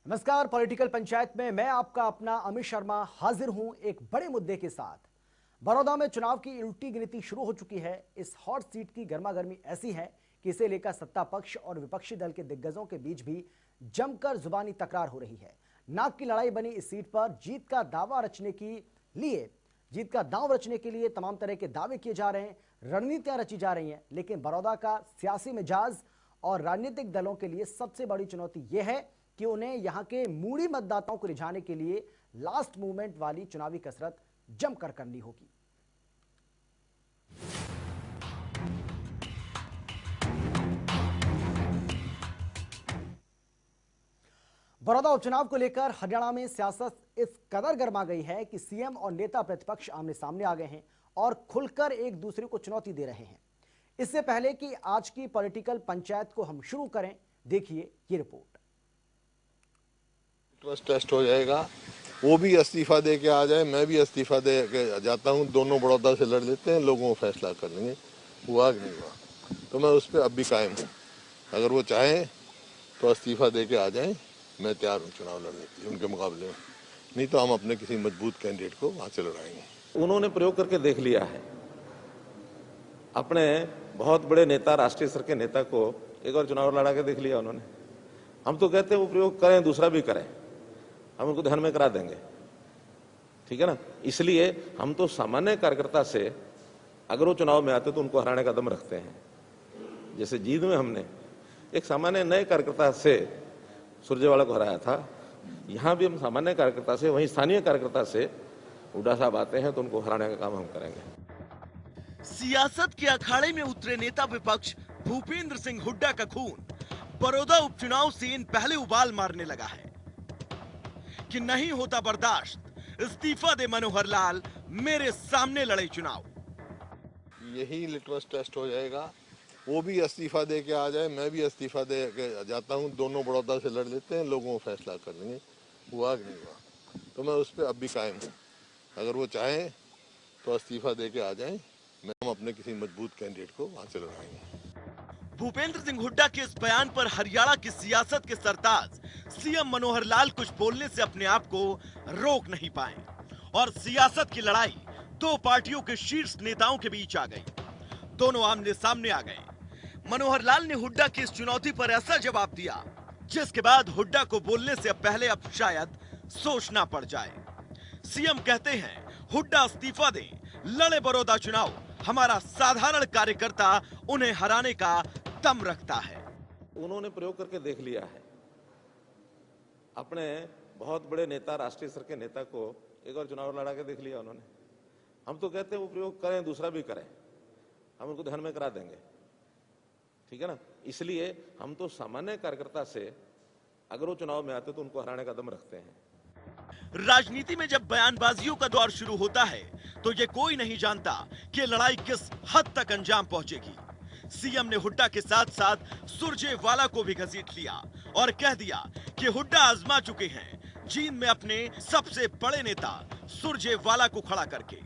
नमस्कार। पॉलिटिकल पंचायत में मैं आपका अपना अमित शर्मा हाजिर हूं एक बड़े मुद्दे के साथ। बड़ौदा में चुनाव की उल्टी गिनती शुरू हो चुकी है। इस हॉट सीट की गर्मागर्मी ऐसी है कि इसे लेकर सत्ता पक्ष और विपक्षी दल के दिग्गजों के बीच भी जमकर जुबानी तकरार हो रही है। नाक की लड़ाई बनी इस सीट पर जीत का दांव रचने के लिए तमाम तरह के दावे किए जा रहे हैं, रणनीतियां रची जा रही हैं। लेकिन बड़ौदा का सियासी मिजाज और राजनीतिक दलों के लिए सबसे बड़ी चुनौती यह है कि उन्हें यहां के मूडी मतदाताओं को रिझाने के लिए लास्ट मूवमेंट वाली चुनावी कसरत जमकर करनी होगी। बड़ौदा उपचुनाव को लेकर हरियाणा में सियासत इस कदर गर्मा गई है कि सीएम और नेता प्रतिपक्ष आमने सामने आ गए हैं और खुलकर एक दूसरे को चुनौती दे रहे हैं। इससे पहले कि आज की पॉलिटिकल पंचायत को हम शुरू करें, देखिए ये रिपोर्ट। टेस्ट हो जाएगा, वो भी इस्तीफा दे के आ जाए, मैं भी इस्तीफा दे के जाता हूँ, दोनों बड़ौदा से लड़ लेते हैं, लोगों को फैसला कर लेंगे। हुआ कि नहीं हुआ तो मैं उस पर अब भी कायम हूँ। अगर वो चाहें तो इस्तीफा दे के आ जाएं, मैं तैयार हूँ चुनाव लड़ने के लिए उनके मुकाबले में। नहीं तो हम अपने किसी मजबूत कैंडिडेट को वहाँ से लड़ाएंगे। उन्होंने प्रयोग करके देख लिया है। अपने बहुत बड़े नेता, राष्ट्रीय स्तर के नेता को एक और चुनाव लड़ा के देख लिया उन्होंने। हम तो कहते हैं वो प्रयोग करें, दूसरा भी करें, हम उनको ध्यान में करा देंगे, ठीक है ना। इसलिए हम तो सामान्य कार्यकर्ता से अगर वो चुनाव में आते तो उनको हराने का दम रखते हैं। जैसे जींद में हमने एक सामान्य नए कार्यकर्ता से सुरजेवाला को हराया था, यहां भी हम सामान्य कार्यकर्ता से, वहीं स्थानीय कार्यकर्ता से हुड्डा साहब आते हैं तो उनको हराने का काम हम करेंगे। सियासत के अखाड़े में उतरे नेता विपक्ष भूपेंद्र सिंह हुड्डा का खून बड़ौदा उपचुनाव से इन पहले उबाल मारने लगा है कि नहीं होता बर्दाश्त, इस्तीफा दे मनोहर लाल, मेरे सामने लड़े चुनाव। यही लिटमस टेस्ट हो जाएगा, वो भी इस्तीफा दे के आ जाए, मैं भी इस्तीफा दे के जाता हूँ, दोनों बड़ौदा से लड़ लेते हैं, लोगों को फैसला कर लेंगे। हुआ कि नहीं हुआ तो मैं उस पर अब भी कायम हूँ। अगर वो चाहें तो इस्तीफा दे के आ जाएं, हम अपने किसी मजबूत कैंडिडेट को वहाँ से लड़ाएंगे। भूपेंद्र सिंह हुड्डा के इस बयान पर हरियाणा की सियासत के सरताज सीएम मनोहर लाल कुछ बोलने से अपने आप को रोक नहीं पाए और सियासत की लड़ाई दो पार्टियों के शीर्ष नेताओं के बीच आ गई। दोनों आमने सामने आ गए। मनोहर लाल ने हुड्डा की इस चुनौती पर ऐसा जवाब दिया जिसके बाद हुड्डा को बोलने से पहले अब शायद सोचना पड़ जाए। सीएम कहते हैं हुड्डा इस्तीफा दें, लड़े बड़ौदा चुनाव, हमारा साधारण कार्यकर्ता उन्हें हराने का दम रखता है। उन्होंने प्रयोग करके देख लिया है। अपने बहुत बड़े नेता, राष्ट्रीय स्तर के नेता को एक और चुनाव लड़ा के देख लिया उन्होंने। हम तो कहते हैं वो प्रयोग करें, दूसरा भी करें, हम उनको ध्यान में करा देंगे, ठीक है ना। इसलिए हम तो सामान्य कार्यकर्ता से अगर वो चुनाव में आते तो उनको हराने का दम रखते हैं। राजनीति में जब बयानबाजियों का दौर शुरू होता है तो ये कोई नहीं जानता कि लड़ाई किस हद तक अंजाम पहुंचेगी। सीएम ने हुड्डा के साथ साथ सुरजेवाला को भी घसीट लिया और कह दिया कि हुड्डा आजमा चुके हैं जींद में अपने सबसे बड़े नेता सुरजेवाला को खड़ा करके।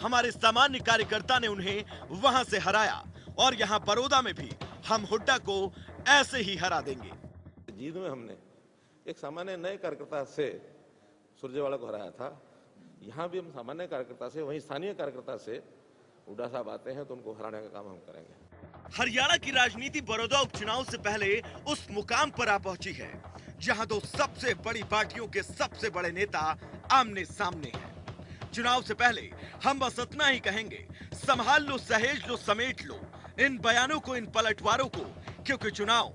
हमारे सामान्य कार्यकर्ता ने उन्हें वहां से हराया और यहां बड़ौदा में भी हम हुड्डा को ऐसे ही हरा देंगे। जींद में हमने एक सामान्य नए कार्यकर्ता से सुरजेवाला को हराया था, यहां भी हम सामान्य कार्यकर्ता से, वहीं स्थानीय कार्यकर्ता से हुड्डा साहब आते हैं तो उनको हराने का काम हम करेंगे। हरियाणा की राजनीति बड़ौदा उपचुनाव से पहले उस मुकाम पर आ पहुंची है जहां दो सबसे बड़ी पार्टियों के सबसे बड़े नेता आमने सामने हैं। चुनाव से पहले हम बस इतना ही कहेंगे, संभाल लो, सहेज लो, समेट लो इन बयानों को, इन पलटवारों को, क्योंकि चुनाव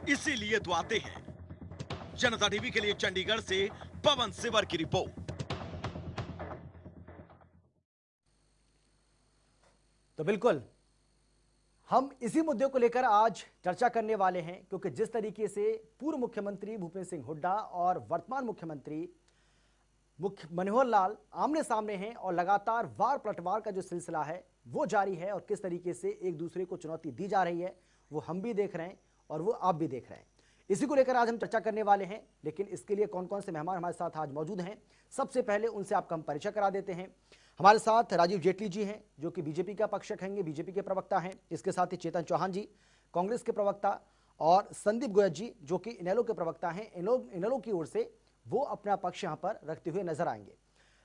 इसीलिए तो आते हैं। जनता टीवी के लिए चंडीगढ़ से पवन सिवर की रिपोर्ट। तो बिल्कुल हम इसी मुद्दे को लेकर आज चर्चा करने वाले हैं, क्योंकि जिस तरीके से पूर्व मुख्यमंत्री भूपेंद्र सिंह हुड्डा और वर्तमान मुख्यमंत्री मनोहर लाल आमने सामने हैं और लगातार वार पलटवार का जो सिलसिला है वो जारी है और किस तरीके से एक दूसरे को चुनौती दी जा रही है वो हम भी देख रहे हैं और वो आप भी देख रहे हैं। इसी को लेकर आज हम चर्चा करने वाले हैं, लेकिन इसके लिए कौन कौन से मेहमान हमारे साथ आज मौजूद हैं, सबसे पहले उनसे आपका हम परिचय करा देते हैं। हमारे साथ राजीव जेटली जी हैं जो कि बीजेपी का पक्ष रखेंगे, बीजेपी के प्रवक्ता हैं। इसके साथ ही चेतन चौहान जी कांग्रेस के प्रवक्ता, और संदीप गोयल जी जो कि इनेलो के प्रवक्ता हैं, इनेलो की ओर से वो अपना पक्ष यहां पर रखते हुए नजर आएंगे।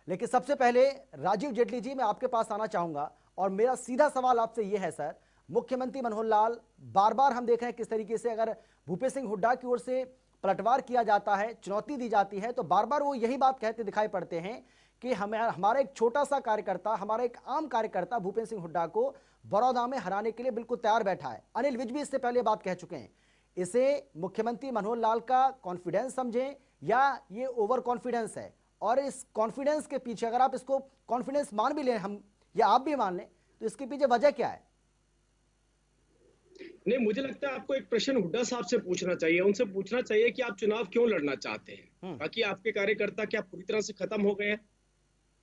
लेकिन सबसे पहले राजीव जेटली जी, मैं आपके पास आना चाहूंगा और मेरा सीधा सवाल आपसे यह है सर, मुख्यमंत्री मनोहर लाल बार बार हम देख रहे हैं किस तरीके से अगर भूपेश सिंह हुड्डा की ओर से पलटवार किया जाता है, चुनौती दी जाती है, तो बार बार वो यही बात कहते दिखाई पड़ते हैं कि हमारा एक छोटा सा कार्यकर्ता, हमारा एक आम कार्यकर्ता भूपेश सिंह हुड्डा को बड़ौदा में हराने के लिए बिल्कुल तैयार बैठा है। अनिल विज भी इससे पहले बात कह चुके हैं। इसे मुख्यमंत्री मनोहर लाल का कॉन्फिडेंस समझें या ये ओवर कॉन्फिडेंस है? और इस कॉन्फिडेंस के पीछे, अगर आप इसको कॉन्फिडेंस मान भी लें हम या आप भी मान लें, तो इसके पीछे वजह क्या है? नहीं, मुझे लगता है आपको एक प्रश्न हुड्डा साहब से पूछना चाहिए, उनसे पूछना चाहिए कि आप चुनाव क्यों लड़ना चाहते हैं। बाकी आपके कार्यकर्ता क्या पूरी तरह से खत्म हो गए हैं?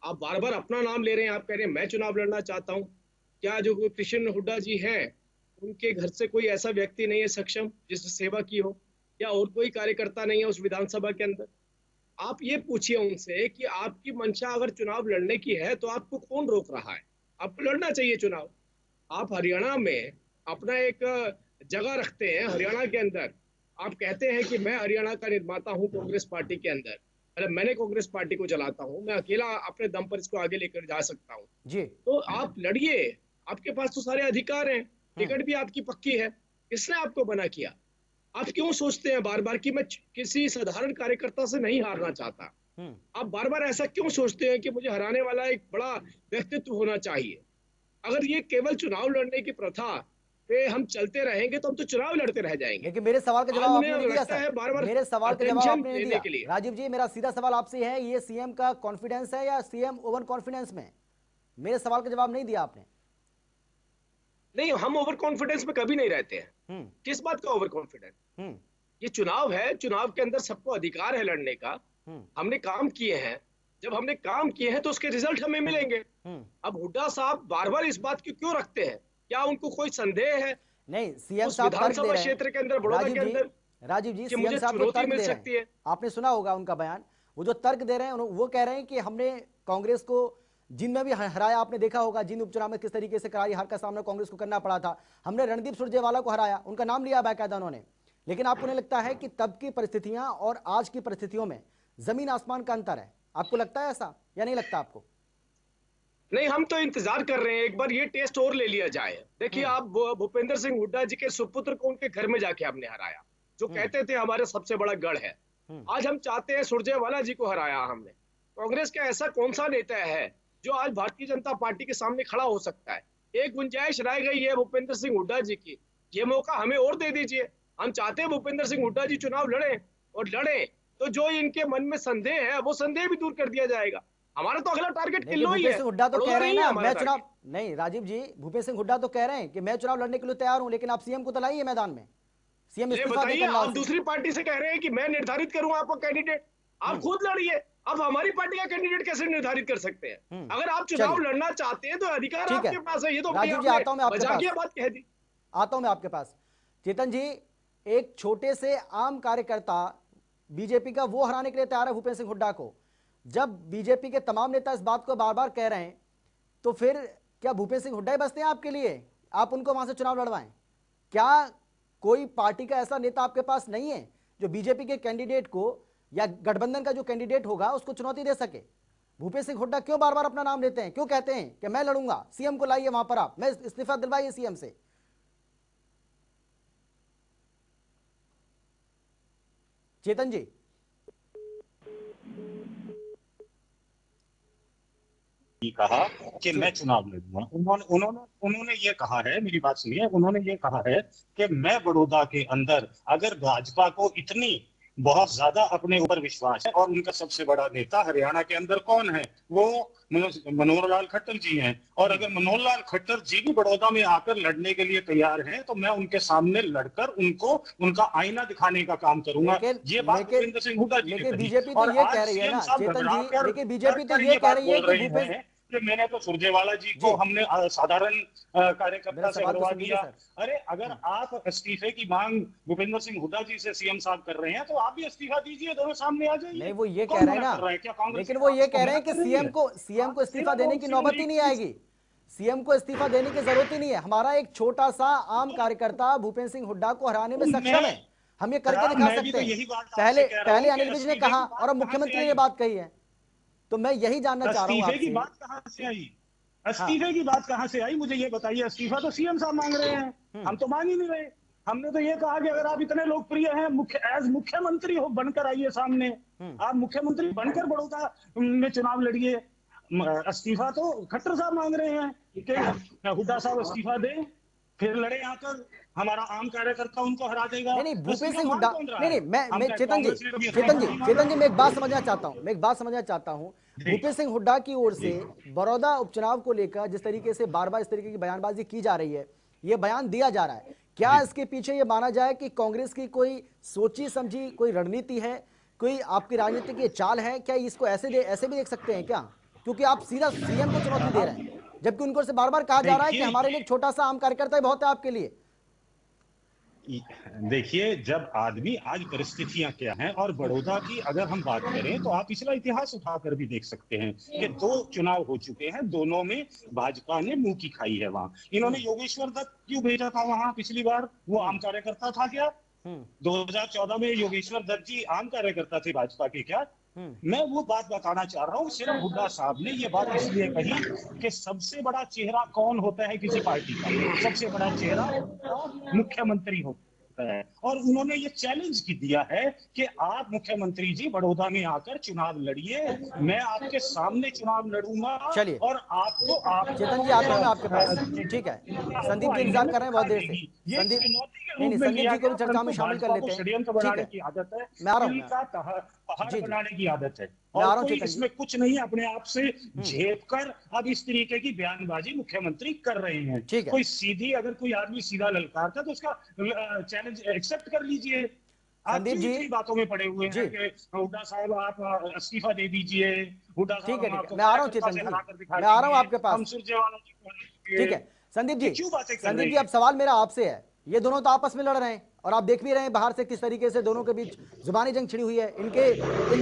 आप बार बार अपना नाम ले रहे हैं, आप कह रहे हैं मैं चुनाव लड़ना चाहता हूं। क्या जो कृष्ण हुड्डा जी हैं, उनके घर से कोई ऐसा व्यक्ति नहीं है सक्षम जिसने सेवा की हो, या और कोई कार्यकर्ता नहीं है उस विधानसभा के अंदर? आप ये पूछिए उनसे कि आपकी मंशा अगर चुनाव लड़ने की है तो आपको कौन रोक रहा है? आपको लड़ना चाहिए चुनाव। आप हरियाणा में अपना एक जगह रखते हैं, हरियाणा के अंदर आप कहते हैं कि मैं हरियाणा का निर्माता हूं कांग्रेस पार्टी के अंदर, अरे मैंने कांग्रेस पार्टी को चलाता हूं, मैं अकेला अपने दम पर इसको आगे लेकर जा सकता हूं जी। तो आप लड़िए, आपके पास तो सारे अधिकार हैं, टिकट भी आपकी पक्की है। किसने आपको बना किया? आप क्यों सोचते हैं बार बार कि मैं किसी साधारण कार्यकर्ता से नहीं हारना चाहता? आप बार बार ऐसा क्यों सोचते हैं कि मुझे हराने वाला एक बड़ा व्यक्तित्व होना चाहिए? अगर ये केवल चुनाव लड़ने की प्रथा पे हम चलते रहेंगे तो हम तो चुनाव लड़ते रह जाएंगे। लेकिन मेरे सवाल का जवाब आपने नहीं दिया सर। बार-बार मेरे सवाल का जवाब आपने नहीं के लिए। दिया। राजीव जी, मेरा सीधा सवाल आपसे है, ये सीएम का कॉन्फिडेंस है या सीएम ओवर कॉन्फिडेंस में? मेरे सवाल का जवाब नहीं दिया आपने। नहीं, हम ओवर कॉन्फिडेंस में कभी नहीं रहते हैं। किस बात का ओवर कॉन्फिडेंस? ये चुनाव है, चुनाव के अंदर सबको अधिकार है लड़ने का। हमने काम किए हैं, जब हमने काम किए हैं तो उसके रिजल्ट हमें मिलेंगे। अब हुड्डा साहब बार बार इस बात की क्यों रखते हैं? क्या उनको कोई संदेह है? नहीं, सीएम साहब विधानसभा क्षेत्र के अंदर, बड़ौदा के अंदर राजीव जी सीएम साहब को तर्क दे रहे हैं, आपने सुना होगा उनका बयान। वो जो तर्क दे रहे हैं, वो कह रहे हैं कि हमने कांग्रेस को जिन में भी हराया, आपने देखा होगा जिन उपचुनाव में किस तरीके से करारी हार का सामना कांग्रेस को करना पड़ा था। हमने रणदीप सुरजेवाला को हराया, उनका नाम लिया बाकायदा उन्होंने। लेकिन आपको नहीं लगता है कि तब की परिस्थितियां और आज की परिस्थितियों में जमीन आसमान का अंतर है? आपको लगता है ऐसा या नहीं लगता आपको? नहीं, हम तो इंतजार कर रहे हैं एक बार ये टेस्ट और ले लिया जाए। देखिए, आप भूपेंद्र सिंह हुड्डा जी के सुपुत्र को उनके घर में जाके हमने हराया, जो कहते थे हमारे सबसे बड़ा गढ़ है। आज हम चाहते हैं सुरजेवाला जी को हराया हमने। कांग्रेस का ऐसा कौन सा नेता है जो आज भारतीय जनता पार्टी के सामने खड़ा हो सकता है? एक गुंजाइश रह गई है भूपेंद्र सिंह हुड्डा जी की, ये मौका हमें और दे दीजिए। हम चाहते हैं भूपेंद्र सिंह हुड्डा जी चुनाव लड़े, और लड़े तो जो इनके मन में संदेह है वो संदेह भी दूर कर दिया जाएगा। हमारा तो अगला टारगेट किलो ही है। भूपेश सिंह हुड्डा तो कह रहे हैं ना मैं चुनाव नहीं, राजीव जी भूपेश सिंह हुड्डा तो कह रहे हैं कि मैं चुनाव लड़ने के लिए तैयार हूं, लेकिन आप सीएम को तो लाइए मैदान में। सीएम इस्तीफा देकर आप दूसरी पार्टी से कह रहे हैं कि मैं निर्धारित करूं आपका कैंडिडेट, आप खुद लड़िए। अब हमारी पार्टी का कैंडिडेट कैसे निर्धारित कर सकते हैं? अगर आप चुनाव लड़ना चाहते हैं तो अधिकार आपके पास है। ये तो राजीव जी आता हूं मैं आपके पास, बात कह दी। आता हूं मैं आपके पास। चेतन जी, एक छोटे से आम कार्यकर्ता बीजेपी का वो हराने के लिए तैयार है भूपेश सिंह हुड्डा को। जब बीजेपी के तमाम नेता इस बात को बार बार कह रहे हैं, तो फिर क्या भूपेश सिंह हुड्डा ही बसते हैं आपके लिए? आप उनको वहां से चुनाव लड़वाएं? क्या कोई पार्टी का ऐसा नेता आपके पास नहीं है जो बीजेपी के कैंडिडेट को या गठबंधन का जो कैंडिडेट होगा उसको चुनौती दे सके? भूपेश सिंह हुड्डा क्यों बार बार अपना नाम लेते हैं? क्यों कहते हैं कि मैं लड़ूंगा? सीएम को लाइए वहां पर, आप मैं इस्तीफा दिलवाइए सीएम से। चेतन जी, कहा कि मैं चुनाव लड़ूंगा। उन्होंने ये कहा है, मेरी बात सुनिए, उन्होंने ये कहा है कि मैं बड़ौदा के अंदर अगर भाजपा को इतनी बहुत ज्यादा अपने ऊपर विश्वास है, और उनका सबसे बड़ा नेता हरियाणा के अंदर कौन है? वो मनोहर लाल खट्टर जी हैं। और अगर मनोहर लाल खट्टर जी भी बड़ौदा में आकर लड़ने के लिए तैयार हैं तो मैं उनके सामने लड़कर उनको उनका आईना दिखाने का काम करूंगा। ये बात भूपेंद्र सिंह हुड्डा जी ने बीजेपी तो ये कह रही है ना चेतन जी, लेकिन बीजेपी तो ये कह रही है कि भूपेश कि मैंने तो सुरजेवाला जी को हमने साधारण कार्यकर्ता से हरवा दिया। अरे अगर आप इस्तीफे की मांग भूपेंद्र सिंह हुड्डा जी से सीएम साहब कर रहे हैं तो आप भी इस्तीफा दीजिए, दोनों सामने आ जाइए। नहीं, वो ये कह रहे हैं ना, लेकिन वो ये कह रहे हैं कि सीएम को इस्तीफा देने की नौबत ही नहीं आएगी। सीएम को इस्तीफा देने की जरूरत ही नहीं है। हमारा एक छोटा सा आम कार्यकर्ता भूपेंद्र सिंह हुड्डा को हराने में सक्षम है, हम ये करके दिखा सकते हैं। पहले अनिल विज ने कहा और अब मुख्यमंत्री ने ये बात कही है, तो मैं यही जानना चाह रहा हूँ इस्तीफे की आपसे। बात कहां से आई? इस्तीफे की बात कहां से आई, मुझे ये बताइए। इस्तीफा तो सीएम साहब मांग रहे हैं, हम तो मांग ही नहीं रहे। हमने तो ये कहा कि अगर आप इतने लोकप्रिय हैं, मुख्यमंत्री हो बनकर आइए सामने, आप मुख्यमंत्री बनकर बड़ौदा में चुनाव लड़िए। इस्तीफा तो खट्टर साहब मांग रहे हैं कि हुड्डा साहब इस्तीफा दें, फिर लड़े आकर, हमारा आम कार्यकर्ता उनको हरा देगा। नहीं भूपेंद्र सिंह हुड्डा, नहीं मैं चेतन जी मैं एक बात समझना चाहता हूं। भूपेंद्र सिंह हुड्डा की ओर से बड़ौदा उपचुनाव को लेकर जिस तरीके से बार बार इस तरीके की बयानबाजी की जा रही है, ये बयान दिया जा रहा है, क्या इसके पीछे ये माना जाए कि कांग्रेस की कोई सोची समझी कोई रणनीति है, कोई आपकी राजनीति की चाल है? क्या इसको ऐसे भी देख सकते हैं क्या? क्योंकि आप सीधा सीएम को चुनौती दे रहे हैं, जबकि उनको से बार बार कहा जा रहा है कि हमारे लिए छोटा सा आम कार्यकर्ता ही बहुत है आपके लिए। देखिए, जब आदमी, आज परिस्थितियां क्या हैं, और बड़ौदा की अगर हम बात करें तो आप पिछला इतिहास उठाकर भी देख सकते हैं कि 2 चुनाव हो चुके हैं, दोनों में भाजपा ने मुंह की खाई है। वहां इन्होंने योगेश्वर दत्त क्यों भेजा था वहां पिछली बार? वो आम कार्यकर्ता था क्या? 2014 में योगेश्वर दत्त जी आम कार्यकर्ता थे भाजपा के क्या? मैं वो बात बताना चाह रहा हूँ। सिर्फ हुड्डा साहब ने ये बात इसलिए कही कि सबसे बड़ा चेहरा कौन होता है किसी पार्टी का? सबसे बड़ा चेहरा मुख्यमंत्री होता है, और उन्होंने ये चैलेंज की दिया है कि आप मुख्यमंत्री जी बड़ौदा में आकर चुनाव लड़िए, मैं आपके सामने चुनाव लड़ूंगा। चलिए, और आपको चेतन जी आता हूं आपके पास, ठीक है। संदीप जी इंतजार कर रहे हैं बहुत देर से। संदीप जी को भी चर्चा में शामिल कर लेते हैं। षड्यंत्र बनाने की आदत है, मैं आ रहा हूं, पहाड़ बनाने की आदत है, मैं आ रहा और हूं कोई चेतन इसमें कुछ नहीं अपने आप से झेप कर अब इस तरीके की बयानबाजी मुख्यमंत्री कर रहे हैं। कोई सीधी, अगर कोई आदमी सीधा ललकारता तो उसका चैलेंज एक्सेप्ट कर लीजिए। आप जी बातों में पड़े हुए हैं कि हुड्डा साहब आप इस्तीफा दे दीजिए, हुड्डा साहब ठीक है, मैं आ रहा हूं चेतन जी, मैं आ रहा हूं आपके पास, ठीक है। संदीप जी अब सवाल मेरा आपसे है, ये दोनों तो आपस में लड़ रहे हैं और आप देख भी रहे हैं बाहर से किस तरीके से दोनों के बीच जुबानी जंग छिड़ी हुई है। इन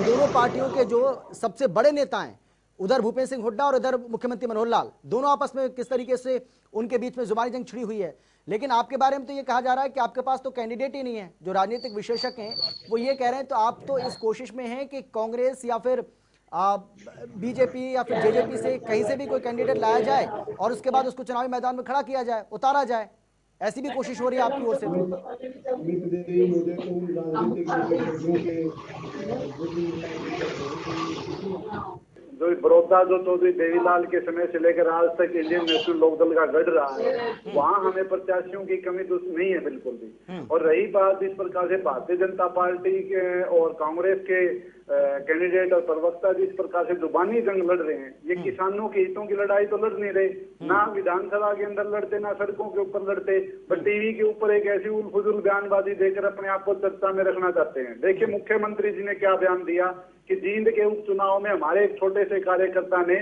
दोनों पार्टियों के जो सबसे बड़े नेता हैं, उधर भूपेंद्र सिंह हुड्डा और इधर मुख्यमंत्री मनोहर लाल, दोनों आपस में किस तरीके से उनके बीच में जुबानी जंग छिड़ी हुई है। लेकिन आपके बारे में तो ये कहा जा रहा है कि आपके पास तो कैंडिडेट ही नहीं है। जो राजनीतिक विशेषज्ञ हैं वो ये कह रहे हैं, तो आप तो इस कोशिश में हैं कि कांग्रेस या फिर बीजेपी या फिर जेजेपी से कहीं से भी कोई कैंडिडेट लाया जाए और उसके बाद उसको चुनावी मैदान में खड़ा किया जाए, उतारा जाए, ऐसी भी कोशिश हो रही है आपकी ओर से? जो बड़ौदा जो चौधरी देवीलाल के समय से लेकर आज तक इंडियन नेशनल लोकदल का गढ़ रहा है, वहाँ हमें प्रत्याशियों की कमी तो नहीं है बिल्कुल भी। और रही बात इस प्रकार से भारतीय जनता पार्टी के और कांग्रेस के कैंडिडेट और प्रवक्ता जिस प्रकार से जुबानी जंग लड़ रहे हैं, ये किसानों के हितों की लड़ाई तो लड़ नहीं रहे, ना विधानसभा के अंदर लड़ते, ना सड़कों के ऊपर लड़ते, पर टीवी के ऊपर एक ऐसी उल फुजुल बयानबाजी देकर अपने आप को चर्चा में रखना चाहते हैं। देखिए मुख्यमंत्री जी ने क्या बयान दिया कि जींद के उपचुनाव में हमारे एक छोटे से कार्यकर्ता ने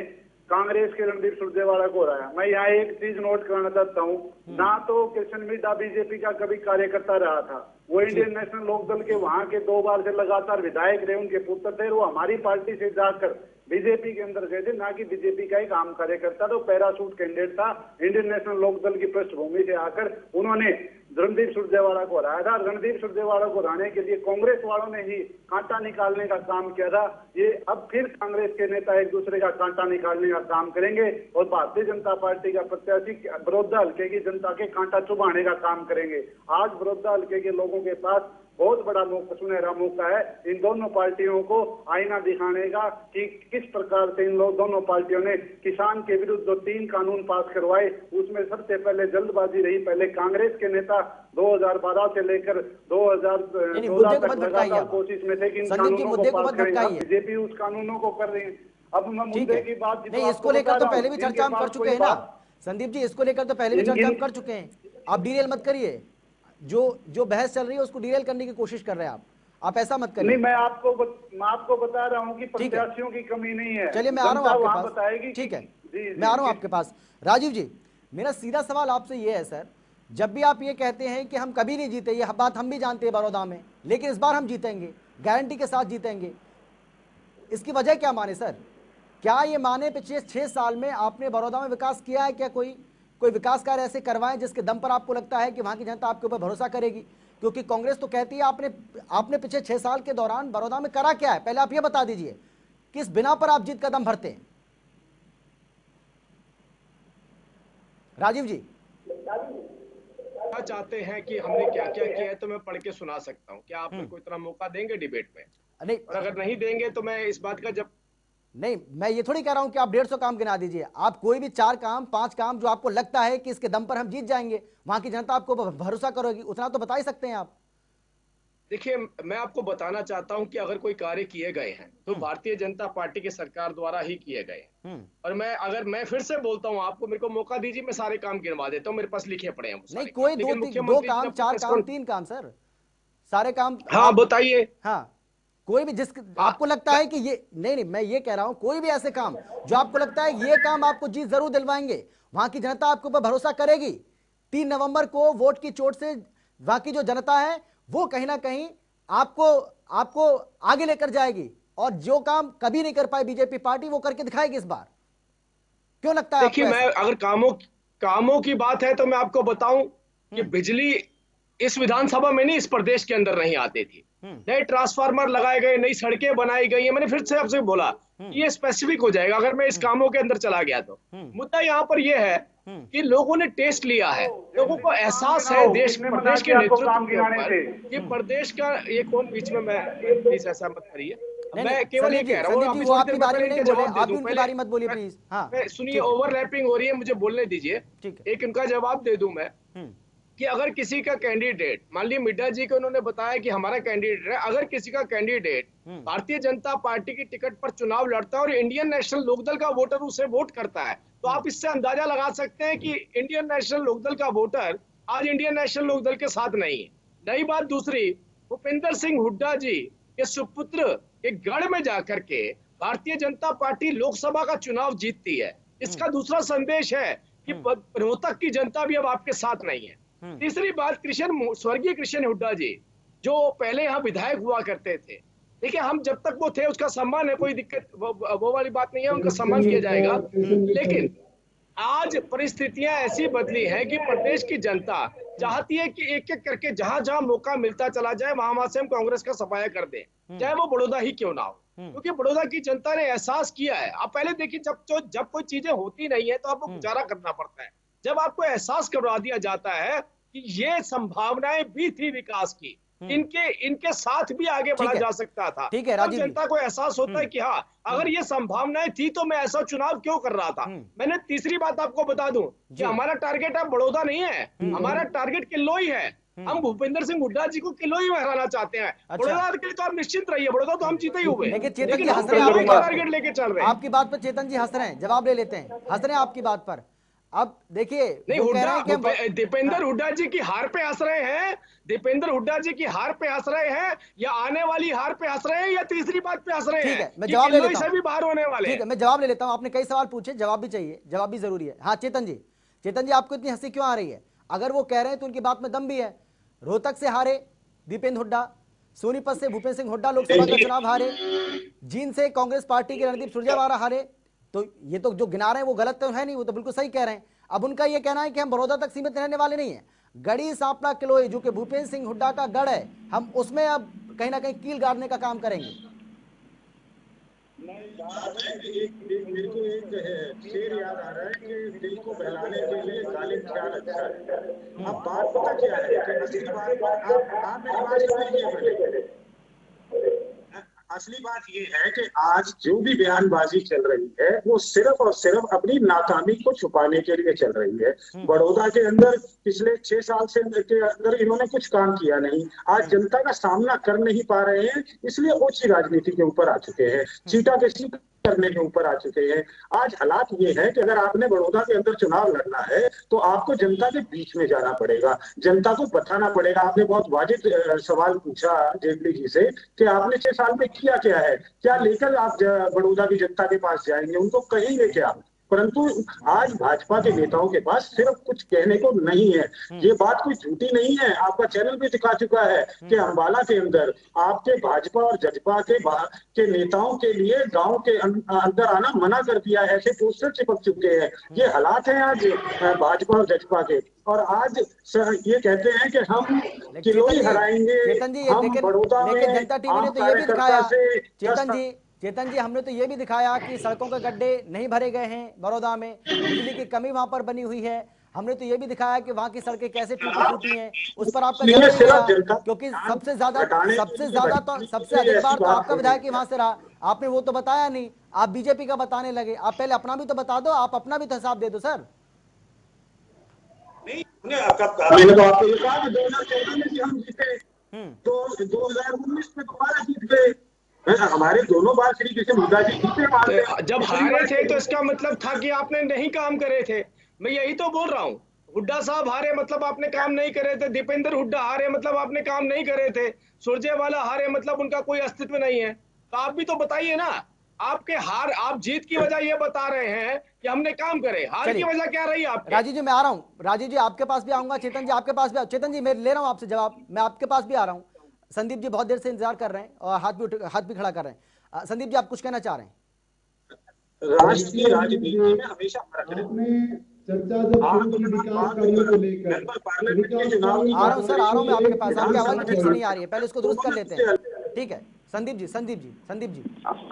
कांग्रेस के रणदीप सुरजेवाला को हराया। मैं यहाँ एक चीज नोट कराना चाहता हूँ, ना तो किशन मिड्डा बीजेपी का कभी कार्यकर्ता रहा था, वो इंडियन नेशनल लोकदल के वहां के 2 बार से लगातार विधायक रहे, उनके पुत्र थे, वो हमारी पार्टी से जाकर बीजेपी के अंदर गए थे, ना कि बीजेपी का एक आम कार्यकर्ता। तो पैराशूट कैंडिडेट था, इंडियन नेशनल लोकदल की पृष्ठभूमि से आकर उन्होंने रणदीप सुरजेवाला को हराया था। रणदीप सुरजेवाला को हराने के लिए कांग्रेस वालों ने ही कांटा निकालने का काम किया था। ये अब फिर कांग्रेस के नेता एक दूसरे का कांटा निकालने का काम करेंगे और भारतीय जनता पार्टी का प्रत्याशी बड़ौदा हल्के की जनता के कांटा चुभाने का काम करेंगे। आज बड़ौदा हल्के के लोगों के पास बहुत बड़ा सुनहरा मौका है इन दोनों पार्टियों को आईना दिखाने का कि किस प्रकार से इन दोनों पार्टियों ने किसान के विरुद्ध जो 3 कानून पास करवाए, उसमें सबसे पहले जल्दबाजी रही। पहले कांग्रेस के नेता 2012 से लेकर 2014 तक लगातार कोशिश में थे कि इन कानूनों को पास करें। अब बीजेपी उस कानूनों को कर रही है। अब मैं मुद्दे की बात नहीं, इसको लेकर तो पहले भी चर्चा हम कर चुके हैं ना संदीप जी, इसको लेकर तो पहले भी चर्चा हम कर चुके हैं। आप डीरेल मत करिए, जो बहस चल रही है उसको डीरेल करने की कोशिश कर रहे हैं आप ऐसा मत करिए। नहीं, मैं आपको बता रहा हूं कि प्रत्याशियों की कमी नहीं है। चलिए मैं आ रहा हूं आपके पास, ठीक है, मैं आ रहा हूं आपके पास। राजीव जी, मेरा सीधा सवाल आपसे ये है सर, जब भी आप ये कहते हैं कि हम कभी नहीं जीते, ये बात हम भी जानते हैं बड़ौदा में, लेकिन इस बार हम जीतेंगे, गारंटी के साथ जीतेंगे, इसकी वजह क्या माने सर? क्या ये माने पिछले 6 साल में आपने बड़ौदा में विकास किया है क्या? कोई विकास कार्य ऐसे करवाएं जिसके दम पर आपको लगता है कि वहां की जनता आपके ऊपर भरोसा करेगी? क्योंकि कांग्रेस तो कहती है आपने पिछले 6 साल के दौरान बड़ौदा में करा क्या है, पहले आप ये बता दीजिए, किस बिना पर आप जीत का दम भरते हैं? राजीव जी चाहते हैं कि हमने क्या क्या किया है तो मैं पढ़ के सुना सकता हूँ। क्या आप मेरे को इतना मौका देंगे डिबेट में? नहीं, और अगर नहीं देंगे तो मैं इस बात का नहीं, मैं ये थोड़ी कह रहा हूं कि आप 150 काम गिना दीजिए। आप कोई भी 4 काम 5 काम जो आपको लगता है कि इसके दम पर हम जीत जाएंगे, वहां की जनता आपको भरोसा करेगी, उतना तो बता ही सकते हैं आप। देखिए, मैं आपको बताना चाहता हूं कि अगर कोई कार्य किए गए हैं तो भारतीय जनता पार्टी की सरकार द्वारा ही किए गए हैं। और मैं फिर से बोलता हूं, आपको मेरे को मौका दीजिए, मैं सारे काम गिनवा देता हूं, मेरे पास लिखे पड़े हैं। नहीं, कोई 2 काम 4 काम 3 काम सर, सारे काम। हाँ बताइए। हाँ, कोई भी जिस आपको लगता है कि ये नहीं, मैं ये कह रहा हूं कोई भी ऐसे काम जो आपको लगता है ये काम आपको जीत जरूर दिलवाएंगे, वहां की जनता आपके ऊपर भरोसा करेगी। 3 नवंबर को वोट की चोट से वहां की जो जनता है वो कहीं ना कहीं आपको आगे लेकर जाएगी, और जो काम कभी नहीं कर पाई बीजेपी पार्टी वो करके दिखाएगी इस बार। क्यों लगता है? देखिए, मैं अगर कामों की बात है तो मैं आपको बताऊं कि बिजली इस विधानसभा में नहीं, इस प्रदेश के अंदर नहीं आती थी। नए ट्रांसफार्मर लगाए गए, नई सड़कें बनाई गई है। मैंने फिर से आपसे बोला ये स्पेसिफिक हो जाएगा अगर मैं इस कामों के अंदर चला गया तो। मुद्दा यहाँ पर यह है कि लोगों ने टेस्ट लिया है, लोगों को एहसास है प्रदेश के नेतृत्व के ऊपर कि प्रदेश का ये कौन बीच में, मैं प्लीज ऐसा मत करिए, मैं केवल ये कह रहा हूँ वो आपकी बारी में नहीं बोले, आप उनकी बारी मत बोलिए प्लीज। हाँ सुनिए, ओवरलैपिंग हो रही है, मुझे बोलने दीजिए। एक इनका जवाब दे दूं मैं कि अगर किसी का कैंडिडेट, मान लीजिए मिड्डा जी को उन्होंने बताया कि हमारा कैंडिडेट है, अगर किसी का कैंडिडेट भारतीय जनता पार्टी की टिकट पर चुनाव लड़ता है और इंडियन नेशनल लोकदल का वोटर उसे वोट करता है, तो आप इससे अंदाजा लगा सकते हैं कि इंडियन नेशनल लोकदल का वोटर आज इंडियन नेशनल लोकदल के साथ नहीं है। नई बात दूसरी, भूपेंद्र सिंह हुड्डा जी के सुपुत्र एक गढ़ में जाकर के भारतीय जनता पार्टी लोकसभा का चुनाव जीतती है। इसका दूसरा संदेश है कि रोहतक की जनता भी अब आपके साथ नहीं है। तीसरी बात, स्वर्गीय कृष्ण हुड्डा जी जो पहले यहाँ विधायक हुआ करते थे, देखिए हम जब तक वो थे उसका सम्मान है, कोई दिक्कत वो वाली बात नहीं है, उनका सम्मान किया जाएगा। लेकिन आज परिस्थितियां ऐसी बदली हैं कि प्रदेश की जनता चाहती है कि एक एक करके जहां जहां मौका मिलता चला जाए वहां से हम कांग्रेस का सफाया कर दें, चाहे वो बड़ौदा ही क्यों ना हो, क्योंकि बड़ौदा की जनता ने एहसास किया है। आप पहले देखिए, जब कोई चीजें होती नहीं है तो आपको गुजारा करना पड़ता है। जब आपको एहसास करवा दिया जाता है कि ये संभावनाएं भी थी विकास की, इनके साथ भी आगे बढ़ा जा सकता था, ठीक है राजीव, जनता को एहसास होता है कि हाँ, अगर ये संभावनाएं थी तो मैं ऐसा चुनाव क्यों कर रहा था। मैंने तीसरी बात आपको बता दूं कि हमारा टारगेट अब बड़ौदा नहीं है, हमारा टारगेट किलोई है। हम भूपेंद्र सिंह हुड्डा जी को किलोई में हराना चाहते हैं। बड़ौदा के लिए तो आप निश्चिंत रहिए, बड़ौदा तो हम जीते ही हुए, लेकिन चेतन जी हंस रहे हैं, टारगेट लेके चल रहे हैं। आपकी बात पर चेतन जी हंस रहे हैं, जवाब ले लेते हैं, हंस रहे हैं आपकी बात पर। अब देखिए, दीपेंद्र हुड्डा जी की हार पे हंस रहे हैं, दीपेंद्र हुड्डा जी की हार पे हंस रहे हैं, या आने वाली हार पे हंस रहे हैं, या तीसरी बात पे हंस रहे हैं? ठीक है, मैं जवाब ले लेता हूं, भी बाहर होने वाले। ठीक है, मैं जवाब ले लेता हूं। आपने कई सवाल पूछे, जवाब भी चाहिए, जवाब भी जरूरी है। हाँ चेतन जी आपको इतनी हंसी क्यों आ रही है? अगर वो कह रहे हैं तो उनकी बात में दम भी है। रोहतक से हारे दीपेंद्र हुड्डा, सोनीपत से भूपेंद्र सिंह हुड्डा लोकसभा का चुनाव हारे, जींद से कांग्रेस पार्टी के रणदीप सुरजेवाला हारे, तो ये तो जो गिना रहे हैं वो गलत तो है नहीं, वो तो बिल्कुल सही कह रहे हैं। अब उनका ये कहना है कि हम बड़ौदा तक सीमित रहने वाले नहीं है, गढ़ी सांपला किलोई जो कि भूपेंद्र सिंह हुड्डा का गढ़ है, हम उसमें अब कहीं ना कहीं कील गाड़ने का काम करेंगे। मेरे को एक शेर याद आ रहा है कि दिल को बहलाने के लिए जालिम ख्याल अच्छा है। अब बात पता क्या है कि असली बात, आप मेरी बात सुनिए, असली बात ये है कि आज जो भी बयानबाजी चल रही है वो सिर्फ और सिर्फ अपनी नाकामी को छुपाने के लिए चल रही है। बड़ौदा के अंदर पिछले 6 साल से के अंदर इन्होंने कुछ काम किया नहीं, आज जनता का सामना कर नहीं पा रहे हैं, इसलिए ओछी राजनीति के ऊपर आ चुके हैं, चीटा के सीट करने के ऊपर आ चुके हैं। आज हालात ये है कि अगर आपने बड़ौदा के अंदर चुनाव लड़ना है तो आपको जनता के बीच में जाना पड़ेगा, जनता को बताना पड़ेगा। आपने बहुत वाजिब सवाल पूछा जेटली जी से कि आपने 6 साल में किया क्या है, क्या लेकर आप बड़ौदा की जनता के पास जाएंगे, उनको कहेंगे क्या? परंतु आज भाजपा के नेताओं के पास सिर्फ कुछ कहने को नहीं है। ये बात कोई झूठी नहीं है, आपका चैनल भी दिखा चुका है कि अंबाला के अंदर आपके भाजपा और जजपा के नेताओं के लिए गांव के अंदर आना मना कर दिया है, ऐसे पोस्टर चिपक चुके हैं। ये हालात हैं आज भाजपा और जजपा के। और आज ये कहते हैं कि हम किलोई हराएंगे, हम बड़ौदा में जनता टीवी ने तो ये भी दिखाया, चेतन जी हमने तो ये भी दिखाया कि सड़कों के गड्ढे नहीं भरे गए हैं बड़ौदा में, बिजली की कमी वहां पर बनी हुई है। हमने तो ये भी दिखाया कि वहां की सड़कें कैसे टूटी फूटी हैं, उस पर आपका क्योंकि सबसे अधिक बार तो आपका विधायक ही वहां से रहा, आपने वो तो बताया नहीं, आप बीजेपी का बताने लगे। आप पहले अपना भी तो बता दो, आप अपना भी तो हिसाब दे दो सर। मैंने तो आपको ये कहा कि 2014 में भी हम जीते, तो 2019 में दोबारा जीत गए। हमारे दोनों बार श्री कृष्ण हुड्डा जी जीते। जब हारे थे तो इसका मतलब था कि आपने नहीं काम करे थे। मैं यही तो बोल रहा हूँ, हुड्डा साहब हारे मतलब आपने काम नहीं करे थे, दीपेंद्र हुड्डा हारे मतलब आपने काम नहीं करे थे, सुरजेवाला हारे मतलब उनका कोई अस्तित्व नहीं है। तो आप भी तो बताइए ना, आपके हार, आप जीत की वजह ये बता रहे हैं कि हमने काम करे, हार की वजह क्या रही आपके? राजीव जी मैं आ रहा हूँ, राजीव जी आपके पास भी आऊंगा, चेतन जी आपके पास भी, चेतन जी मैं ले रहा हूँ आपसे जवाब, मैं आपके पास भी आ रहा हूँ। संदीप जी बहुत देर से इंतजार कर रहे हैं और हाथ भी खड़ा कर रहे हैं। संदीप जी आप कुछ कहना चाह रहे हैं? राष्ट्र की राजनीति में हमेशा चर्चा जब विकास कार्यों को लेकर आ रहा हूँ सर, आ रहा हूँ मैं आपके पास, आपकी आवाज ठीक से नहीं आ रही है, पहले इसको दुरुस्त कर लेते हैं। ठीक है संदीप जी।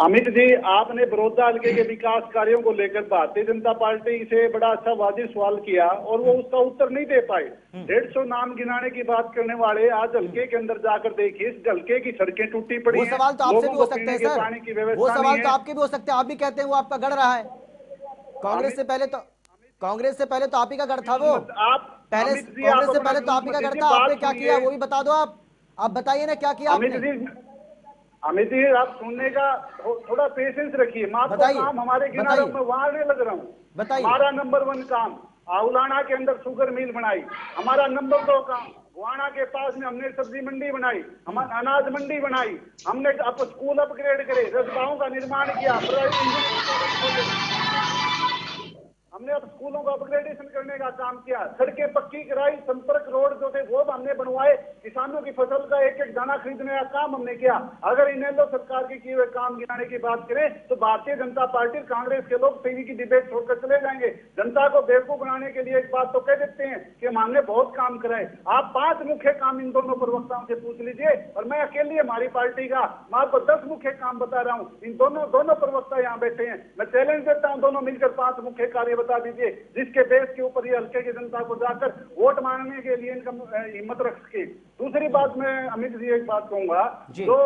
अमित जी, आपने बड़ौदा हल्के के विकास कार्यों को लेकर भारतीय जनता पार्टी से बड़ा अच्छा वाजिब सवाल किया और वो उसका उत्तर नहीं दे पाए। 150 नाम गिनाने की बात करने वाले आज हल्के के अंदर जाकर देखिए, इस हल्के की सड़कें टूटी पड़ी हैं। वो सवाल तो आपसे भी हो सकते हैं सर, वो सवाल तो आपके भी हो सकते हैं, आप भी कहते हैं वो आपका गढ़ रहा है। कांग्रेस से पहले तो आप ही का गढ़ था वो, कांग्रेस से पहले तो आप ही का गढ़ था। आपने क्या किया वो भी बता दो, आप बताइए ना क्या किया आपने। अमित जी आप सुनने का थोड़ा पेशेंस रखिए। मैं आपको काम हमारे किनारों में वहां लग रहा हूँ। हमारा नंबर 1 काम आउलाना के अंदर शुगर मिल बनाई, हमारा नंबर 2 काम गुआना के पास में हमने सब्जी मंडी बनाई, हमारा अनाज मंडी बनाई, हमने स्कूल अपग्रेड करे, रस्ताओं का निर्माण किया, हमने अब स्कूलों को अपग्रेडेशन करने का काम किया, सड़कें पक्की कराई, संपर्क रोड जो थे वो हमने बनवाए, किसानों की फसल का एक एक दाना खरीदने का काम हमने किया। अगर इनेलो सरकार के किए हुए काम गिनाने की बात करें तो भारतीय जनता पार्टी कांग्रेस के लोग टीवी की डिबेट छोड़कर चले जाएंगे। जनता को बेवकूफ बनाने के लिए एक बात तो कह देते हैं कि हमने बहुत काम कराए। आप 5 मुख्य काम इन दोनों प्रवक्ताओं से पूछ लीजिए और मैं अकेली हमारी पार्टी का, मैं आपको 10 मुख्य काम बता रहा हूँ। इन दोनों प्रवक्ता यहाँ बैठे हैं, मैं चैलेंज देता हूँ दोनों मिलकर 5 मुख्य कार्य बता दीजिए जिसके बेस के ऊपर ये हल्के की जनता को जाकर वोट मांगने के लिए इनका हिम्मत रख सके। दूसरी बात मैं अमित जी एक बात कहूंगा, जो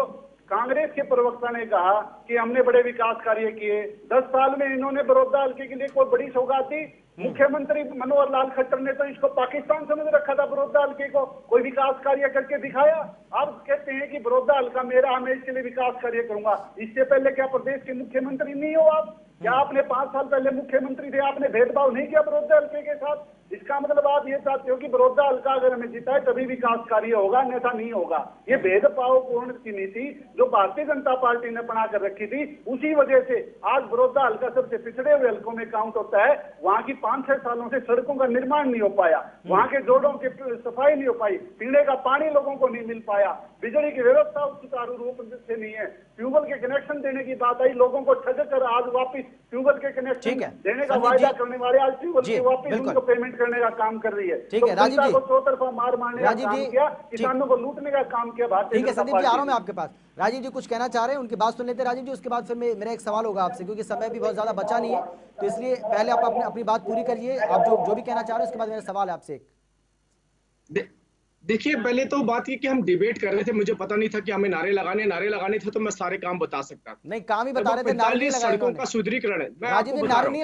कांग्रेस के प्रवक्ता ने कहा कि हमने बड़े विकास कार्य किए, 10 साल में इन्होंने बड़ौदा हल्के के लिए कोई बड़ी सौगात दी? मुख्यमंत्री मनोहर लाल खट्टर ने तो इसको पाकिस्तान समझ रखा था बड़ौदा हल्के को, कोई विकास कार्य करके दिखाया? आप कहते हैं कि बड़ौदा हल्का मेरा, मैं इसके लिए विकास कार्य करूंगा। इससे पहले क्या प्रदेश के मुख्यमंत्री नहीं हो आप? क्या आपने 5 साल पहले मुख्यमंत्री थे, आपने भेदभाव नहीं किया बड़ौदा हल्के के साथ? इसका मतलब आप ये चाहते हो कि बड़ौदा हल्का अगर हमें जीता है तभी विकास कार्य होगा, अन्यथा नहीं होगा। ये भेदभावपूर्ण की नीति जो भारतीय जनता पार्टी ने बना कर रखी थी, उसी वजह से आज बड़ौदा हल्का सबसे पिछड़े हुए हल्कों में काउंट होता है। वहां की 5-6 सालों से सड़कों का निर्माण नहीं हो पाया, वहां के जोड़ों की सफाई नहीं हो पाई, पीने का पानी लोगों को नहीं मिल पाया, बिजली की व्यवस्था सुचारू रूप से नहीं है, ट्यूबवेल के कनेक्शन देने की बात आई, लोगों को ठग कर आज वापिस ट्यूबवेल के कनेक्शन देने का वायदा करने वाले आज ट्यूबवेल के वापिस उनको पेमेंट करने का काम कर रही है। ठीक है राजीव जी, चौतरफा मार मारने का काम किया, किसानों को लूटने का काम किया भारतीय। ठीक है संदीप जी, आ रहा हूं मैं आपके पास। राजीव जी कुछ कहना चाह रहे हैं, उनकी बात सुन लेते हैं राजीव जी, उसके बाद फिर मेरा एक सवाल होगा आपसे, क्योंकि समय भी बहुत ज्यादा बचा नहीं है, तो इसलिए पहले आप अपनी बात पूरी करिए, आप जो भी कहना चाह रहे हैं, उसके बाद मेरा सवाल है आपसे। देखिए पहले तो बात ये कि हम डिबेट कर रहे थे, मुझे पता नहीं था कि हमें नारे लगाने थे, तो मैं सारे काम बता सकता था। नहीं काम ही बता रहे थे, 45 सड़कों का सुदृढ़ीकरण, मैं आपको बता रहा हूं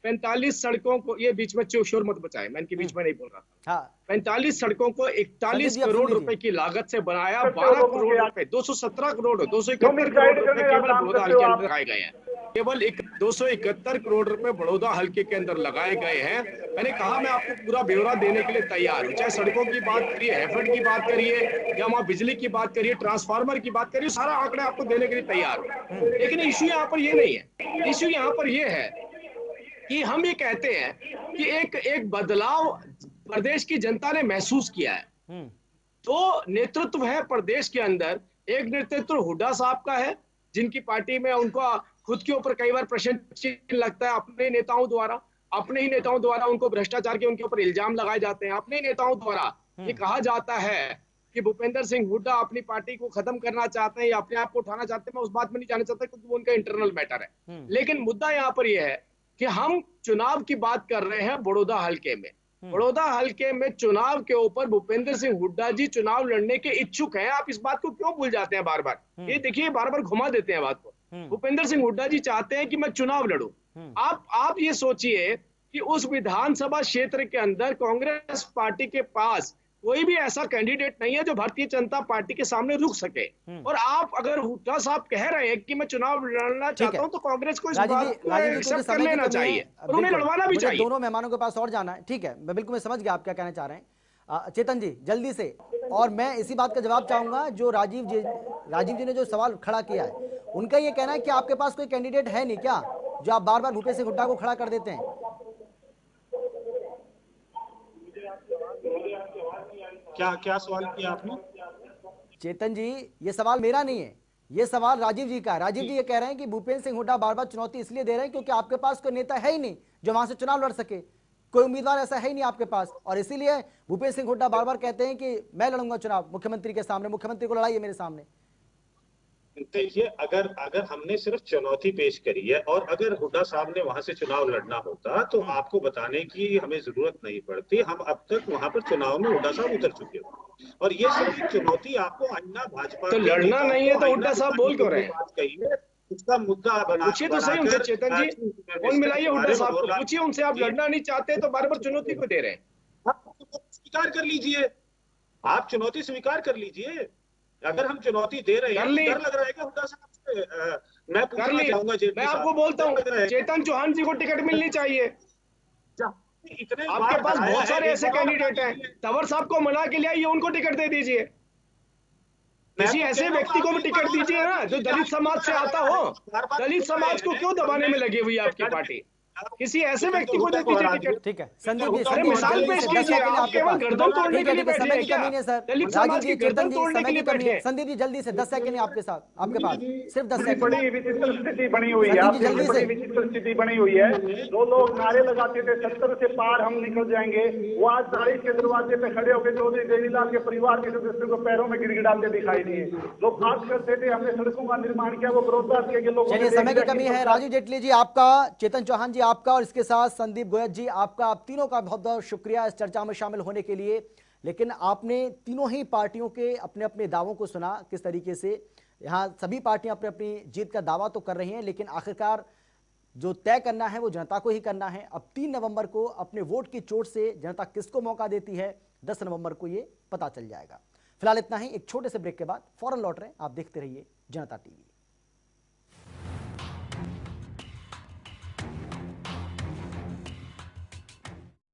45 सड़कों को ये बीच में शोर मत बचाए, मैं इनके बीच में नहीं बोल रहा था। 45 सड़कों को 41 करोड़ रुपए की लागत से बनाया, 12 करोड़ रुपए 217 करोड़ 271 करोड़ रुपए केवल बड़ौदा हल्के अंदर आए गए हैं। केवल 271 करोड़ रुपए बड़ौदा हल्के के अंदर लगाए गए हैं। मैंने कहा मैं आपको पूरा ब्यौरा देने के लिए तैयार हूं, चाहे सड़कों की बात करिए, हैफेड की बात करिए, या वहां बिजली की बात करिए, ट्रांसफार्मर की बात करिए, सारा आंकड़े आपको देने के लिए तैयार हूं। लेकिन इश्यू यहाँ पर ये नहीं है। इश्यू यहाँ पर ये है कि हम ये कहते हैं कि एक बदलाव प्रदेश की जनता ने महसूस किया है। तो नेतृत्व है प्रदेश के अंदर, एक नेतृत्व हुड्डा साहब का है, जिनकी पार्टी में उनको खुद के ऊपर कई बार प्रश्न चिन्ह लगता है, अपने नेताओं द्वारा उनको भ्रष्टाचार के उनके ऊपर इल्जाम लगाए जाते हैं। अपने नेताओं द्वारा ये कहा जाता है कि भूपेंद्र सिंह हुड्डा अपनी पार्टी को खत्म करना चाहते हैं या अपने आप को उठाना चाहते हैं। मैं उस बात में नहीं जाना चाहता क्योंकि वो उनका इंटरनल मैटर है। लेकिन मुद्दा यहाँ पर यह है कि हम चुनाव की बात कर रहे हैं बड़ौदा हल्के में। बड़ौदा हल्के में चुनाव के ऊपर भूपेंद्र सिंह हुड्डा जी चुनाव लड़ने के इच्छुक हैं। आप इस बात को क्यों भूल जाते हैं बार बार? ये देखिए, बार बार घुमा देते हैं बात को। भूपेंद्र सिंह हुड्डा जी चाहते हैं कि मैं चुनाव लड़ूं। आप ये सोचिए कि उस विधानसभा क्षेत्र के अंदर कांग्रेस पार्टी के पास कोई भी ऐसा कैंडिडेट नहीं है जो भारतीय जनता पार्टी के सामने रुक सके। और आप अगर हुड्डा साहब कह रहे हैं कि मैं चुनाव लड़ना चाहता हूं, तो कांग्रेस को इस बात को एक्सेप्ट कर लेना चाहिए और उन्हें लड़वाना भी चाहिए। दोनों मेहमानों के पास और जाना है, ठीक है, मैं समझ गया आप क्या कहना चाह रहे हैं। चेतन जी जल्दी से, और मैं इसी बात का जवाब चाहूंगा जो राजीव जी ने जो सवाल खड़ा किया है, उनका ये कहना है कि आपके पास कोई कैंडिडेट है नहीं क्या, जो आप बार बार भूपेश सिंह हुड्डा को खड़ा कर देते हैं? क्या सवाल किया आपने? चेतन जी, ये सवाल मेरा नहीं है, ये सवाल राजीव जी का है। राजीव जी ये कह रहे हैं कि भूपेंद्र सिंह हुड्डा बार बार चुनौती इसलिए दे रहे हैं क्योंकि आपके पास कोई नेता है ही नहीं जो वहां से चुनाव लड़ सके, कोई उम्मीदवार ऐसा है ही नहीं आपके पास, और इसीलिए भूपेंद्र सिंह हुड्डा बार बार कहते हैं कि मैं लड़ूंगा चुनाव मुख्यमंत्री के सामने, मुख्यमंत्री को लड़ाई है मेरे सामने। देखिए, अगर हमने सिर्फ चुनौती पेश करी है और अगर हुड्डा साहब ने वहां से चुनाव लड़ना होता तो आपको बताने की हमें जरूरत नहीं पड़ती। हम अब तक वहां पर चुनाव में हुड्डा साहब उतर चुके हो, और ये सिर्फ चुनौती आपको आईना भाजपा तो लड़ना नहीं है तो हुड्डा साहब बोल क्यों रहे हैं? बात कही है, उसका मुद्दा पूछिए तो सही उनसे। चेतन जी, फोन मिलाइए हुड्डा साहब को, पूछिए उनसे, आप लड़ना नहीं चाहते तो बार बार चुनौती को दे रहे हैं? स्वीकार कर लीजिए, आप चुनौती स्वीकार कर लीजिए। अगर हम चुनौती दे रहे हैं, डर लग रहा है क्या हुड्डा साहब से? मैं पूछना चाहूंगा, मैं आपको बोलता हूँ, चेतन चौहान जी को टिकट मिलनी चाहिए। इतने आपके पास बहुत सारे ऐसे कैंडिडेट हैं, तंवर साहब को मना के लिए उनको टिकट दे दीजिए। किसी ऐसे व्यक्ति को भी टिकट दीजिए ना जो दलित समाज से आता हो। दलित समाज को क्यों दबाने में लगी हुई है आपकी पार्टी? किसी ऐसे व्यक्ति को दे दीजिए टिकट। ठीक है संदीप जी, अरे मिसाल पेश कीजिए, आप केवल गर्दन तोड़ने के लिए बैठे हैं क्या? दलित समाज की गर्दन तोड़ने के लिए बैठे हैं। संदीप जी जल्दी से 10 सेकंड आपके साथ, आपके पास सिर्फ 10 सेकंड। बड़ी विचित्र स्थिति बनी हुई है, बड़ी विचित्र स्थिति बनी हुई है। जो लोग नारे लगाते थे 70 से पार हम निकल जाएंगे, वो आज 40 के दरवाजे पे खड़े होकर चौधरी देवीलाल के परिवार के सदस्यों को पैरों में गिर डालते दिखाई दिए। लोग बात करते थे हमने सड़कों का निर्माण किया, वो बड़ौदा के लोग। चलिए, समय की कमी है। राजीव जेटली जी आपका, चेतन चौहान जी आपका, और इसके साथ संदीप गोयल जी आपका, आप तीनों का बहुत बहुत शुक्रिया इस चर्चा में शामिल होने के लिए। लेकिन आपने तीनों ही पार्टियों के अपने अपने दावों को सुना, किस तरीके से यहाँ सभी पार्टियां अपनी अपनी जीत का दावा तो कर रही हैं, लेकिन आखिरकार जो तय करना है वो जनता को ही करना है। अब 3 नवंबर को अपने वोट की चोट से जनता किसको मौका देती है, 10 नवंबर को ये पता चल जाएगा। फिलहाल इतना ही, एक छोटे से ब्रेक के बाद फौरन लौट रहे हैं। आप देखते रहिए जनता टीवी।